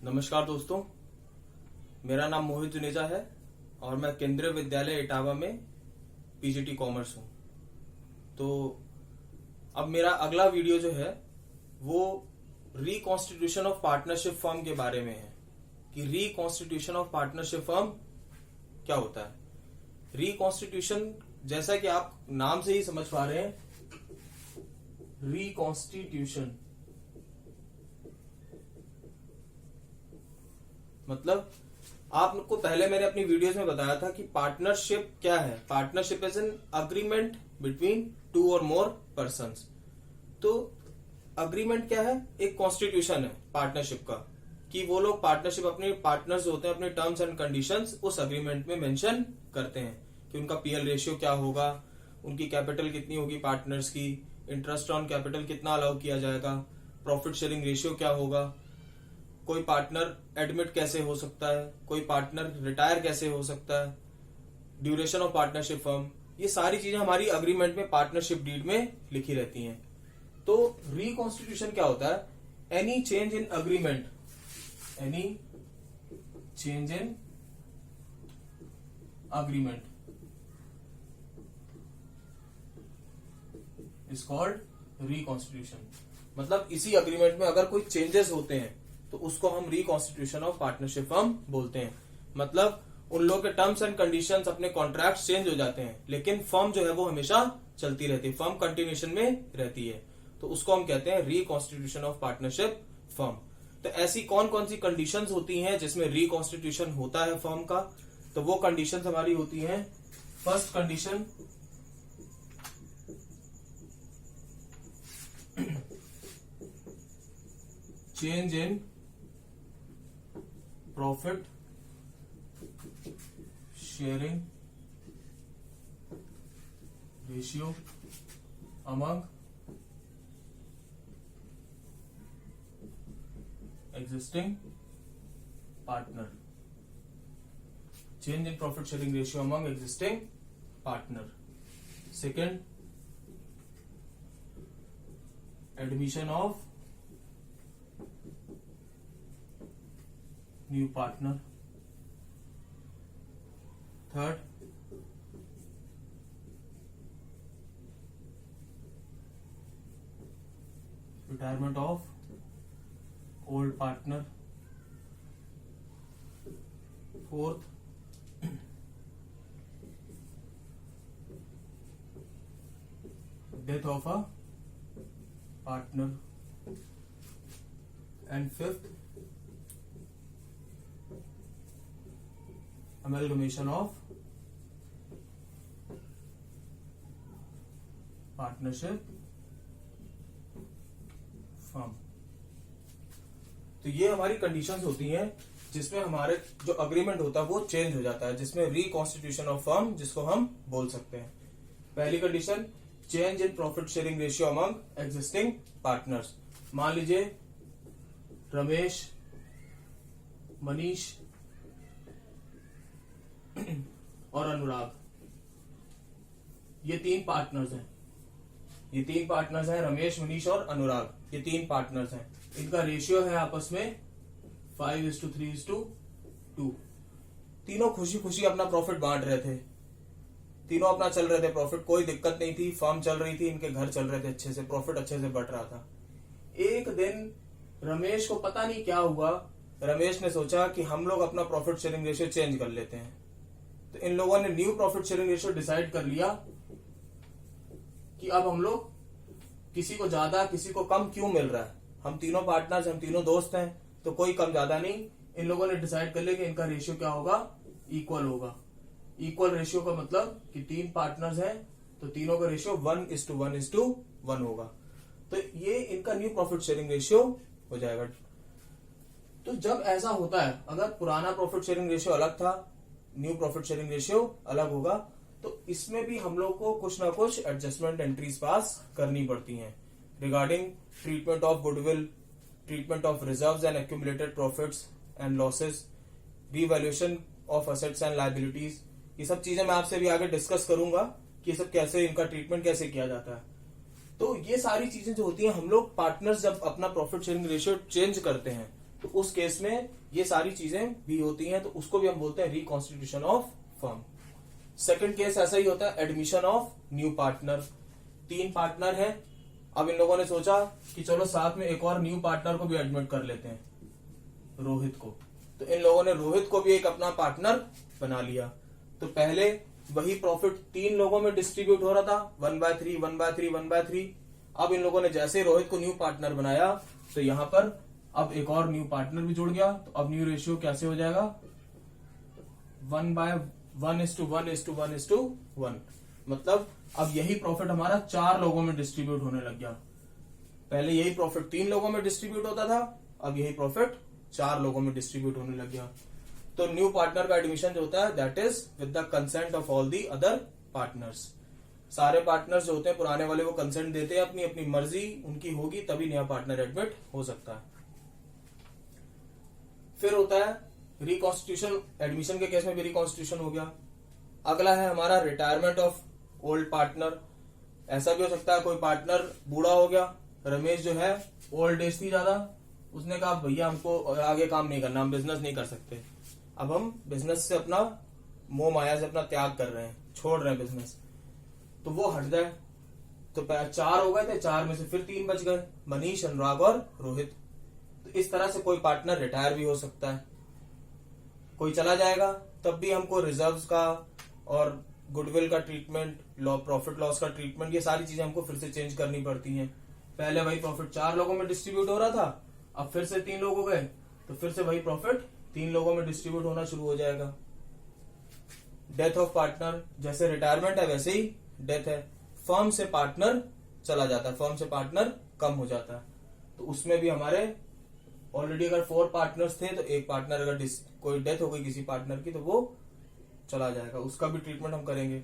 नमस्कार दोस्तों, मेरा नाम मोहित जुनेजा है और मैं केंद्रीय विद्यालय इटावा में पीजीटी कॉमर्स हूं। तो अब मेरा अगला वीडियो जो है वो रिकॉन्स्टिट्यूशन ऑफ पार्टनरशिप फर्म के बारे में है कि रिकॉन्स्टिट्यूशन ऑफ पार्टनरशिप फर्म क्या होता है। रिकॉन्स्टिट्यूशन, जैसा कि आप नाम से ही समझ पा रहे हैं, रिकॉन्स्टिट्यूशन मतलब आपको पहले मैंने अपनी वीडियोस में बताया था कि पार्टनरशिप क्या है। Partnership is an agreement between two और मोर पर्सन्स। तो अग्रीमेंट क्या है? एक कॉन्स्टिट्यूशन है पार्टनरशिप का कि वो लोग पार्टनरशिप अपने पार्टनर्स होते हैं, अपने टर्म्स एंड कंडीशंस उस अग्रीमेंट में मेंशन करते हैं कि उनका पीएल रेशियो क्या होगा, उनकी कैपिटल कितनी होगी पार्टनर्स की, इंटरेस्ट ऑन कैपिटल कितना अलाउ किया जाएगा, प्रॉफिट शेयरिंग रेशियो क्या होगा, कोई पार्टनर एडमिट कैसे हो सकता है, कोई पार्टनर रिटायर कैसे हो सकता है, ड्यूरेशन ऑफ पार्टनरशिप फर्म, ये सारी चीजें हमारी अग्रीमेंट में पार्टनरशिप डीड में लिखी रहती हैं। तो रिकॉन्स्टिट्यूशन क्या होता है? Any change in agreement, any change in agreement is called reconstitution. मतलब इसी अग्रीमेंट में अगर कोई चेंजेस होते हैं तो उसको हम रिकॉन्स्टिट्यूशन ऑफ पार्टनरशिप फर्म बोलते हैं। मतलब उन लोगों के टर्म्स एंड कंडीशंस, अपने कॉन्ट्रैक्ट चेंज हो जाते हैं लेकिन फर्म जो है वो हमेशा चलती रहती है, फर्म कंटिन्यूएशन में रहती है, तो उसको हम कहते हैं रिकॉन्स्टिट्यूशन ऑफ पार्टनरशिप फर्म। तो ऐसी कौन कौन सी कंडीशंस होती हैं जिसमें रिकॉन्स्टिट्यूशन होता है फर्म का? तो वो कंडीशंस हमारी होती हैं, first condition change in profit sharing ratio among existing partner, change in profit sharing ratio among existing partner. Second, admission of new partner. Third, retirement of old partner. Fourth, death of a partner. And fifth, amalgamation of partnership firm। तो ये हमारी conditions होती हैं जिसमें हमारे जो agreement होता है वो चेंज हो जाता है, जिसमें रिकॉन्स्टिट्यूशन ऑफ फर्म जिसको हम बोल सकते हैं। पहली condition, change in profit sharing ratio among existing partners. मान लीजिए रमेश, मनीष और अनुराग, ये तीन पार्टनर्स हैं। ये तीन पार्टनर्स हैं, रमेश, मनीष और अनुराग, ये तीन पार्टनर्स हैं। इनका रेशियो है आपस में 5:3:2। तीनों खुशी खुशी अपना प्रॉफिट बांट रहे थे, तीनों अपना चल रहे थे प्रॉफिट, कोई दिक्कत नहीं थी, फर्म चल रही थी, इनके घर चल रहे थे अच्छे से, प्रॉफिट अच्छे से बढ़ रहा था। एक दिन रमेश को पता नहीं क्या हुआ, रमेश ने सोचा कि हम लोग अपना प्रॉफिट शेयरिंग रेशियो चेंज कर लेते हैं। तो इन लोगों ने new profit sharing ratio decide कर लिया कि अब हम लोग किसी को ज्यादा किसी को कम क्यों मिल रहा है, हम तीनों पार्टनर्स, हम तीनों दोस्त हैं, तो कोई कम ज्यादा नहीं। इन लोगों ने डिसाइड कर लिया कि इनका रेशियो क्या होगा, इक्वल होगा। इक्वल रेशियो का मतलब कि तीन पार्टनर्स हैं तो तीनों का रेशियो 1:1:1 होगा। तो ये इनका न्यू प्रॉफिट शेयरिंग रेशियो हो जाएगा। तो जब ऐसा होता है, अगर पुराना प्रॉफिट शेयरिंग रेशियो अलग था, न्यू प्रॉफिट शेयरिंग रेशियो अलग होगा, तो इसमें भी हम लोग को कुछ ना कुछ एडजस्टमेंट एंट्रीज पास करनी पड़ती हैं regarding treatment of goodwill, treatment of reserves and accumulated profits and losses, revaluation of assets and liabilities. ये सब चीजें मैं आपसे भी आगे डिस्कस करूंगा कि ये सब कैसे, इनका ट्रीटमेंट कैसे किया जाता है। तो ये सारी चीजें जो होती हैं, हम लोग पार्टनर्स जब अपना प्रॉफिट शेयरिंग रेशियो चेंज करते हैं तो उस केस में ये सारी चीजें भी होती हैं, तो उसको भी हम बोलते हैं reconstitution of firm. Second case ऐसा ही होता है, admission of new partner. 3 partner हैं, अब इन लोगों ने सोचा कि चलो साथ में एक और न्यू पार्टनर को भी एडमिट कर लेते हैं, रोहित को। तो इन लोगों ने रोहित को भी एक अपना पार्टनर बना लिया। तो पहले वही प्रॉफिट 3 लोगों में डिस्ट्रीब्यूट हो रहा था, 1/3 1/3 1/3। अब इन लोगों ने जैसे रोहित को न्यू पार्टनर बनाया तो यहां पर अब एक और न्यू पार्टनर भी जुड़ गया। तो अब न्यू रेशियो कैसे हो जाएगा, 1/1:1:1:1। मतलब अब यही प्रॉफिट हमारा 4 लोगों में डिस्ट्रीब्यूट होने लग गया। पहले यही प्रॉफिट 3 लोगों में डिस्ट्रीब्यूट होता था, अब यही प्रॉफिट 4 लोगों में डिस्ट्रीब्यूट होने लग गया। तो न्यू पार्टनर का एडमिशन जो होता है that is with the consent of all the other partners. सारे पार्टनर्स जो होते हैं पुराने वाले वो कंसेंट देते हैं, अपनी अपनी मर्जी उनकी होगी तभी नया पार्टनर एडमिट हो सकता है। फिर होता है रिकॉन्स्टिट्यूशन। एडमिशन के केस में भी रिकॉन्स्टिट्यूशन हो गया। अगला है हमारा रिटायरमेंट ऑफ ओल्ड पार्टनर। ऐसा भी हो सकता है कोई पार्टनर बूढ़ा हो गया, रमेश जो है ओल्ड एज थी ज्यादा, उसने कहा भैया हमको आगे काम नहीं करना, हम बिजनेस नहीं कर सकते, अब हम बिजनेस से अपना मोह माया से अपना त्याग कर रहे हैं, छोड़ रहे हैं बिजनेस, तो वो हट जाए। तो 4 हो गए थे, 4 में से फिर 3 बच गए, मनीष, अनुराग और रोहित। तो इस तरह से कोई पार्टनर रिटायर भी हो सकता है, कोई चला जाएगा, तब भी हमको रिजर्व्स का और गुडविल का ट्रीटमेंट, प्रॉफिट लॉस का ट्रीटमेंट, ये सारी चीजें हमको फिर से चेंज करनी पड़ती हैं। पहले वही प्रॉफिट 4 लोगों में डिस्ट्रीब्यूट हो रहा था, अब फिर से 3 लोग हो गए, तो फिर से वही प्रॉफिट 3 लोगों में डिस्ट्रीब्यूट होना शुरू हो जाएगा। डेथ ऑफ पार्टनर, जैसे रिटायरमेंट है वैसे ही डेथ है। फर्म से पार्टनर चला जाता है, फर्म से पार्टनर कम हो जाता है, तो उसमें भी हमारे ऑलरेडी अगर 4 पार्टनर्स थे तो एक पार्टनर अगर कोई डेथ हो गई किसी पार्टनर की तो वो चला जाएगा, उसका भी ट्रीटमेंट हम करेंगे।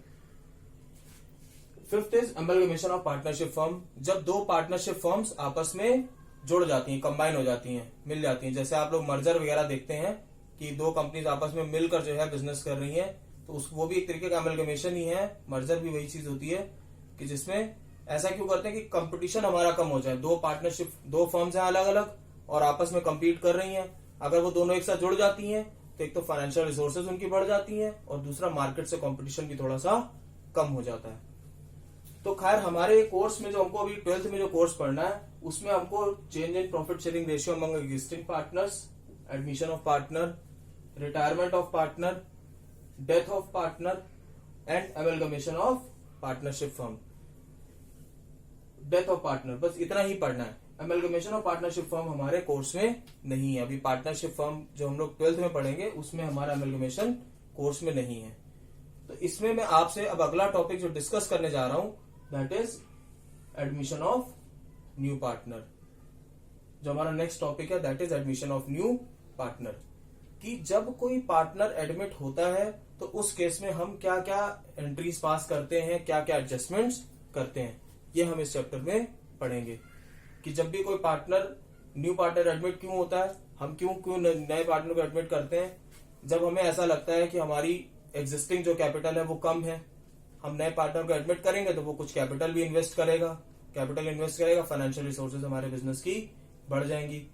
5th is amalgamation of partnership firm. जब 2 पार्टनरशिप फर्म्स आपस में जुड़ जाती हैं, कंबाइन हो जाती हैं, मिल जाती हैं, जैसे आप लोग मर्जर वगैरह देखते हैं कि 2 कंपनीज आपस में मिलकर जो है बिजनेस कर रही हैं, तो वो भी एक तरीके का एमलगमेशन ही है। मर्जर भी वही चीज होती है कि जिसमें ऐसा क्यों करते हैं कि कंपटीशन हमारा कम हो जाए। 2 पार्टनरशिप, 2 फर्म्स हैं अलग अलग और आपस में कम्पीट कर रही हैं, अगर वो दोनों एक साथ जुड़ जाती हैं तो एक तो फाइनेंशियल रिसोर्सेज उनकी बढ़ जाती हैं और दूसरा मार्केट से कंपटीशन भी थोड़ा सा कम हो जाता है। तो खैर हमारे कोर्स में जो हमको अभी 12th में जो कोर्स पढ़ना है उसमें हमको change in profit sharing ratio among existing partners, admission of partner, retirement of partner, death of partner and amalgamation of partnership firm. Death of partner बस इतना ही पढ़ना है। एमलगमेशन ऑफ पार्टनरशिप फर्म हमारे कोर्स में नहीं है। अभी पार्टनरशिप फर्म जो हम लोग 12th में पढ़ेंगे उसमें हमारा एमलगमेशन कोर्स में नहीं है। तो इसमें मैं आपसे अब अगला टॉपिक जो डिस्कस करने जा रहा हूं that is admission of new partner. जो हमारा नेक्स्ट टॉपिक है that is admission of new partner, कि जब कोई पार्टनर एडमिट होता है तो उस केस में हम क्या क्या एंट्रीज पास करते हैं, क्या क्या एडजस्टमेंट्स करते हैं, ये हम इस चैप्टर में पढ़ेंगे। कि जब भी कोई पार्टनर, न्यू पार्टनर एडमिट क्यों होता है, हम क्यों नए पार्टनर को एडमिट करते हैं, जब हमें ऐसा लगता है कि हमारी एग्जिस्टिंग जो कैपिटल है वो कम है, हम नए पार्टनर को एडमिट करेंगे तो वो कुछ कैपिटल भी इन्वेस्ट करेगा, फाइनेंशियल रिसोर्सेज हमारे बिजनेस की बढ़ जाएंगी।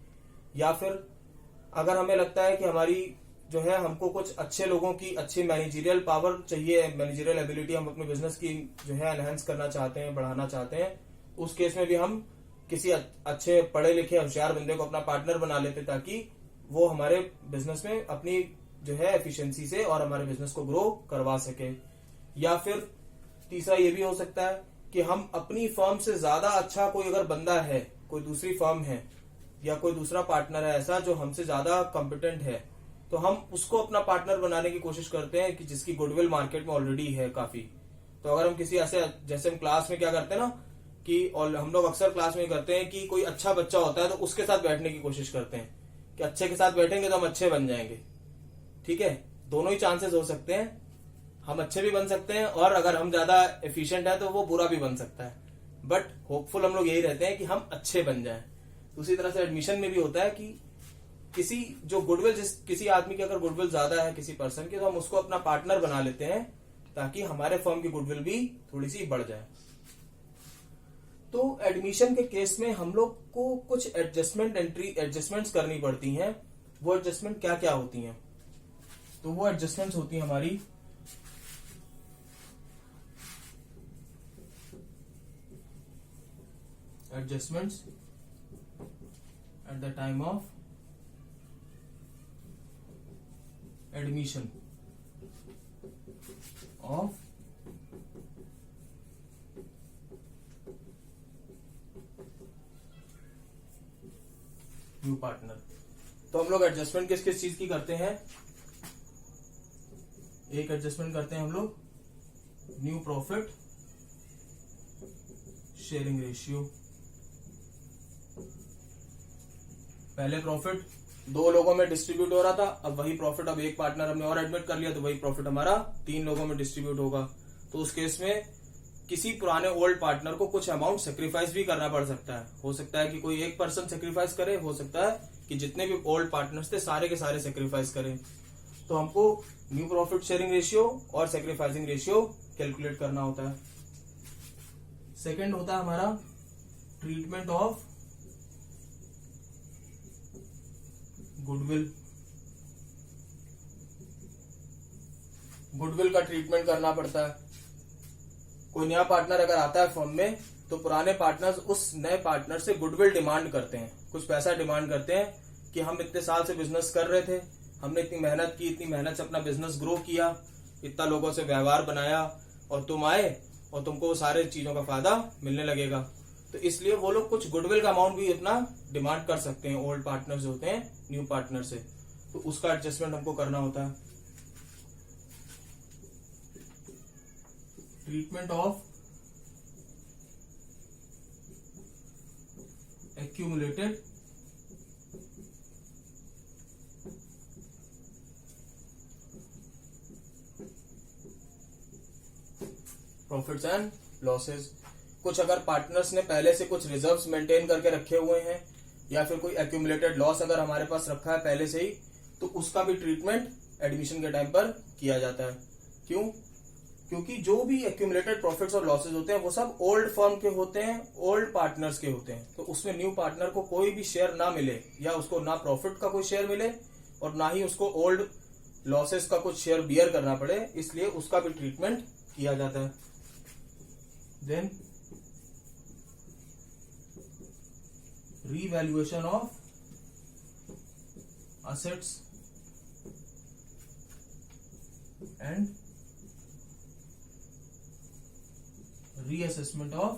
या फिर अगर हमें लगता है कि हमारी जो है हमको कुछ अच्छे लोगों की अच्छी मैनेजरियल पावर चाहिए, मैनेजरियल एबिलिटी हम अपने बिजनेस की जो है एनहेंस करना चाहते हैं, बढ़ाना चाहते हैं, उस केस में भी हम किसी अच्छे पढ़े लिखे होशियार बंदे को अपना पार्टनर बना लेते ताकि वो हमारे बिजनेस में अपनी जो है एफिशिएंसी से और हमारे बिजनेस को ग्रो करवा सके। या फिर तीसरा ये भी हो सकता है कि हम अपनी फर्म से ज्यादा अच्छा कोई अगर बंदा है, कोई दूसरी फर्म है या कोई दूसरा पार्टनर है ऐसा जो हमसे ज्यादा कॉम्पिटेंट है, तो हम उसको अपना पार्टनर बनाने की कोशिश करते हैं कि जिसकी गुडविल मार्केट में ऑलरेडी है काफी। तो अगर हम किसी ऐसे, जैसे हम क्लास में क्या करते हैं ना कि, और हम लोग अक्सर क्लास में करते हैं कि कोई अच्छा बच्चा होता है तो उसके साथ बैठने की कोशिश करते हैं कि अच्छे के साथ बैठेंगे तो हम अच्छे बन जाएंगे। ठीक है, दोनों ही चांसेस हो सकते हैं, हम अच्छे भी बन सकते हैं और अगर हम ज्यादा एफिशिएंट है तो वो बुरा भी बन सकता है, बट होपफुल हम लोग यही रहते हैं कि हम अच्छे बन जाएं। उसी तरह से एडमिशन में भी होता है कि किसी जो गुडविल, किसी आदमी की अगर गुडविल ज्यादा है किसी पर्सन की, तो हम उसको अपना पार्टनर बना लेते हैं ताकि हमारे फर्म की गुडविल भी थोड़ी सी बढ़ जाए। तो एडमिशन के केस में हम लोग को कुछ एडजस्टमेंट्स करनी पड़ती हैं। वो एडजस्टमेंट क्या क्या होती हैं? तो वो एडजस्टमेंट्स होती हैं हमारी adjustments at the time of admission of new partner. तो हम लोग एडजस्टमेंट किस किस चीज की करते हैं? एक एडजस्टमेंट करते हैं हम लोग न्यू प्रॉफिट शेयरिंग रेशियो। पहले प्रॉफिट 2 लोगों में डिस्ट्रीब्यूट हो रहा था, अब वही प्रॉफिट अब एक पार्टनर हमने और एडमिट कर लिया तो वही प्रॉफिट हमारा 3 लोगों में डिस्ट्रीब्यूट होगा। तो उस केस में किसी पुराने ओल्ड पार्टनर को कुछ अमाउंट सेक्रीफाइस भी करना पड़ सकता है। हो सकता है कि कोई एक पर्सन सेक्रीफाइस करे, हो सकता है कि जितने भी ओल्ड पार्टनर्स थे सारे के सारे सेक्रीफाइस करें। तो हमको न्यू प्रॉफिट शेयरिंग रेशियो और सेक्रीफाइसिंग रेशियो कैलकुलेट करना होता है। सेकंड होता है हमारा ट्रीटमेंट ऑफ गुडविल। गुडविल का ट्रीटमेंट करना पड़ता है। कोई नया पार्टनर अगर आता है फर्म में तो पुराने पार्टनर्स उस नए पार्टनर से गुडविल डिमांड करते हैं, कुछ पैसा डिमांड करते हैं कि हम इतने साल से बिजनेस कर रहे थे, हमने इतनी मेहनत की, इतनी मेहनत से अपना बिजनेस ग्रो किया, इतना लोगों से व्यवहार बनाया और तुम आए और तुमको वो सारे चीजों का फायदा मिलने लगेगा। तो इसलिए वो लोग कुछ गुडविल का अमाउंट भी इतना डिमांड कर सकते हैं ओल्ड पार्टनर जो होते हैं न्यू पार्टनर से। तो उसका एडजस्टमेंट हमको करना होता है। Treatment of accumulated profits and losses. कुछ अगर पार्टनर्स ने पहले से कुछ रिजर्व्स मेंटेन करके रखे हुए हैं या फिर कोई एक्यूमुलेटेड लॉस अगर हमारे पास रखा है पहले से ही, तो उसका भी ट्रीटमेंट एडमिशन के टाइम पर किया जाता है। क्यों? क्योंकि जो भी एक्यूमुलेटेड प्रॉफिट्स और लॉसेज होते हैं वो सब ओल्ड फर्म के होते हैं, ओल्ड पार्टनर्स के होते हैं। तो उसमें न्यू पार्टनर को कोई भी शेयर ना मिले या उसको ना प्रॉफिट का कोई शेयर मिले और ना ही उसको ओल्ड लॉसेस का कुछ शेयर बियर करना पड़े, इसलिए उसका भी ट्रीटमेंट किया जाता है। Then revaluation of assets and reassessment of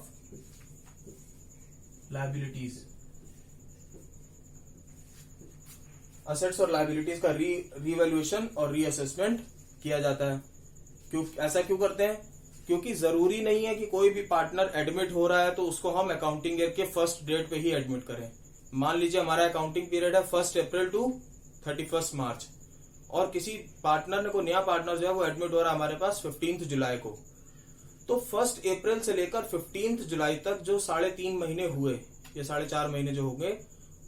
liabilities। Assets और लाइबिलिटीज का रीवैल्यूएशन और रीअसेसमेंट किया जाता है। ऐसा क्यों करते हैं? क्योंकि जरूरी नहीं है कि कोई भी पार्टनर एडमिट हो रहा है तो उसको हम अकाउंटिंग ईयर के फर्स्ट डेट पे ही एडमिट करें। मान लीजिए हमारा अकाउंटिंग पीरियड है 1 अप्रैल टू 31 मार्च और किसी पार्टनर ने, कोई नया पार्टनर जो है वो एडमिट हो रहा है हमारे पास 15 जुलाई को। तो 1 अप्रैल से लेकर 15 जुलाई तक जो 3.5 महीने हुए या 4.5 महीने जो हो गए,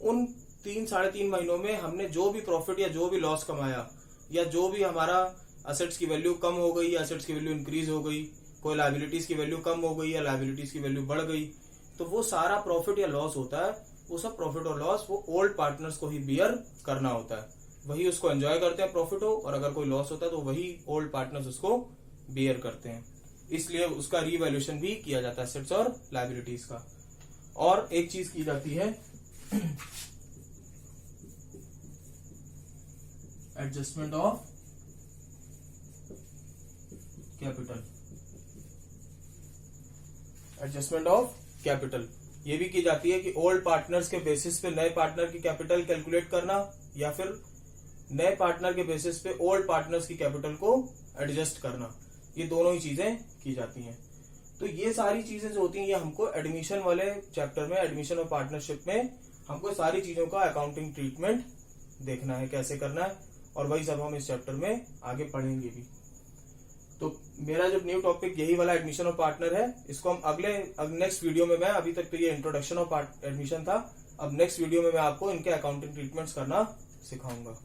उन 3-3.5 महीनों में हमने जो भी प्रॉफिट या जो भी लॉस कमाया या जो भी हमारा असेट्स की वैल्यू कम हो गई या असेट्स की वैल्यू इंक्रीज हो गई, कोई लायबिलिटीज की वैल्यू कम हो गई या लायबिलिटीज की वैल्यू बढ़ गई, तो वो सारा प्रॉफिट या लॉस होता है, वो सब प्रॉफिट और लॉस वो ओल्ड पार्टनर्स को ही बियर करना होता है। वही उसको एंजॉय करते हैं प्रॉफिट हो, और अगर कोई लॉस होता है तो वही ओल्ड पार्टनर्स उसको बियर करते हैं। इसलिए उसका रीवैल्यूएशन भी किया जाता है असेट्स और लायबिलिटीज का। और एक चीज की जाती है adjustment of capital. Adjustment of capital ये भी की जाती है कि ओल्ड पार्टनर्स के बेसिस पे नए पार्टनर की कैपिटल कैलकुलेट करना या फिर नए पार्टनर के बेसिस पे ओल्ड पार्टनर्स की कैपिटल को एडजस्ट करना। ये दोनों ही चीजें की जाती हैं। तो ये सारी चीजें जो होती हैं ये हमको एडमिशन वाले चैप्टर में, एडमिशन और पार्टनरशिप में हमको सारी चीजों का अकाउंटिंग ट्रीटमेंट देखना है, कैसे करना है, और वही सब हम इस चैप्टर में आगे पढ़ेंगे भी। तो मेरा जो न्यू टॉपिक यही वाला एडमिशन और पार्टनर है, इसको हम नेक्स्ट वीडियो में, मैं अभी तक तो ये इंट्रोडक्शन ऑफ एडमिशन था, अब नेक्स्ट वीडियो में मैं आपको इनके अकाउंटिंग ट्रीटमेंट्स करना सिखाऊंगा।